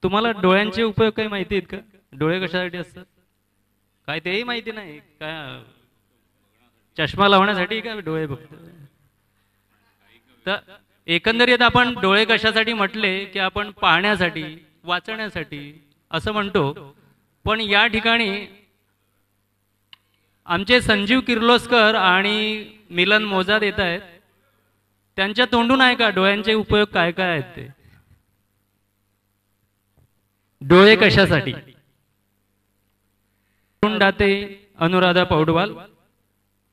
तुम्हाला डोळ्यांचे उपयोग काही माहिती आहेत का? डोळे कशासाठी असतात काय तेही माहिती नाही काय? चष्मा लावण्यासाठी का डोळे फक्त? तर एकंदरीत आपण डोळे कशासाठी म्हटले की आपण पाहण्यासाठी, वाचण्यासाठी असं म्हणतो. पण या ठिकाणी आमचे संजीव किर्लोस्कर आणि मिलन मोजाद येत आहेत. त्यांच्या तोंडून आहे का डोळ्यांचे उपयोग काय काय आहेत ते? डोळे कशासाठी? दाते अनुराधा पौडवाल,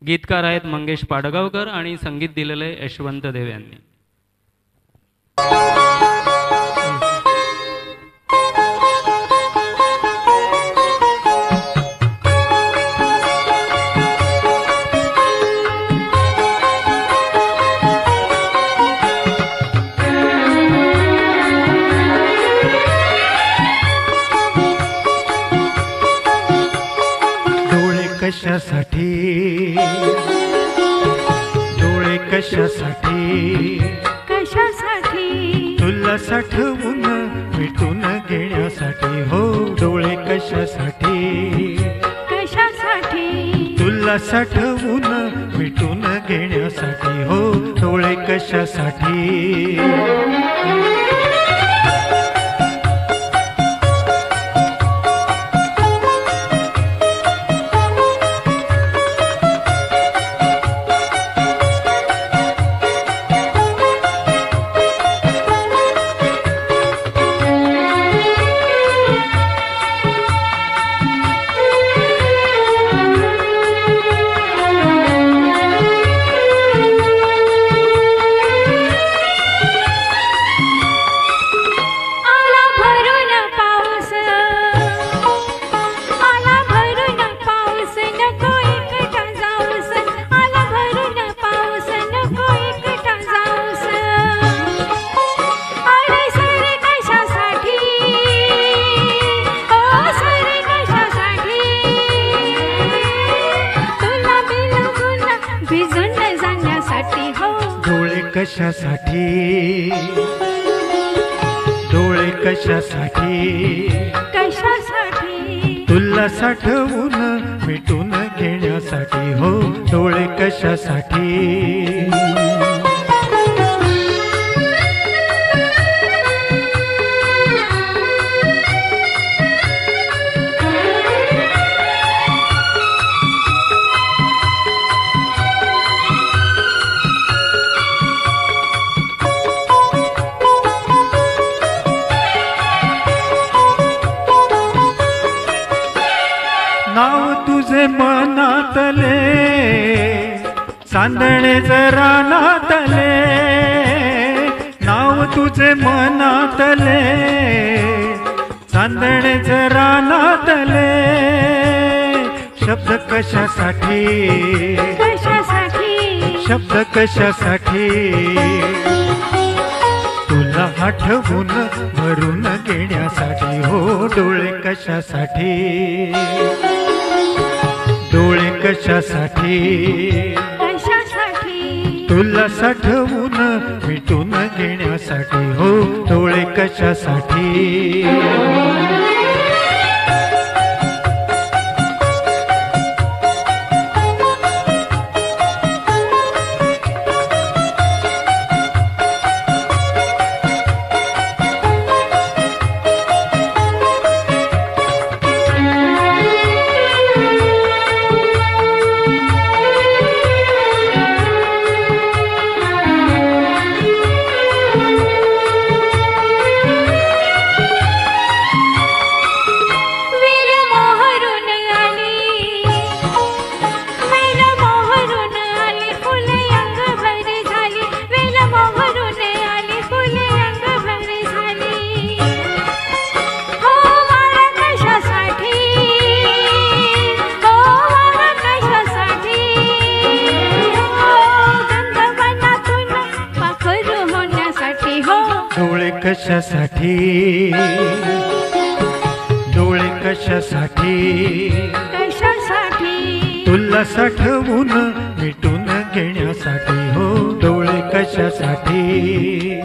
गीतकार आहेत मंगेश पाडगावकर आणि संगीत दिलेले यशवंत देव यांनी. कशासाठी डोळे कशासाठी कशासाठी तुला साठवून मिटून घेण्यासाठी हो. डोळे कशासाठी कशासाठी तुला साठवून मिटून घेण्यासाठी हो. डोळे कशासाठी कशासाठी डोळे कशासाठी कशासाठी तुला साठवून मिटून घेण्यासाठी हो. डोळे कशासाठी नाव तुझे मनातले चांदणे जरा नातले. नाव तुझे मनातले चांदणे जरा नातले. शब्द कशासाठी कशासाठी शब्द कशासाठी तुला आठवून भरून घेण्यासाठी हो. डोळे कशासाठी डोळे कशासाठी कशासाठी तुला साठवून मिटून घेण्यासाठी हो. डोळे कशासाठी कशासाठी डोळे कशासाठी कशासाठी तुला साठवून मिटून घेण्यासाठी हो. डोळे कशासाठी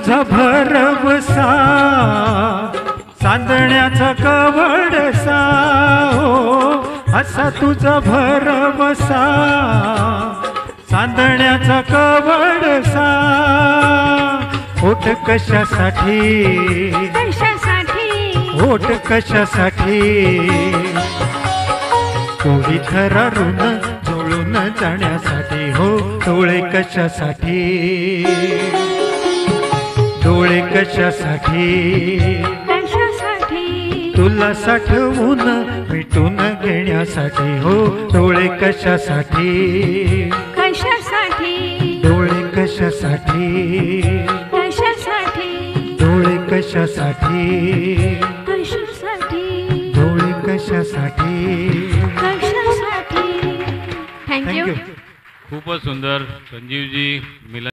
तुझा भरवसा चांदण्याचा कवडसा हो असा तुझा भरवसा चांदण्याचा कवडसा ओठ कशासाठी कशासाठी ओठ कशासाठी कोडी थरारून जुळून जाण्यासाठी हो डोळे कशासाठी डोळे कशासाठी कशासाठी तुला साठवून मिटून घेण्यासाठी हो डोळे कशासाठी कशासाठी डोळे कशासाठी कशासाठी डोळे कशासाठी कशासाठी डोळे कशासाठी कशासाठी थँक्यू थँक्यू खूपच सुंदर संजीवजी मिलन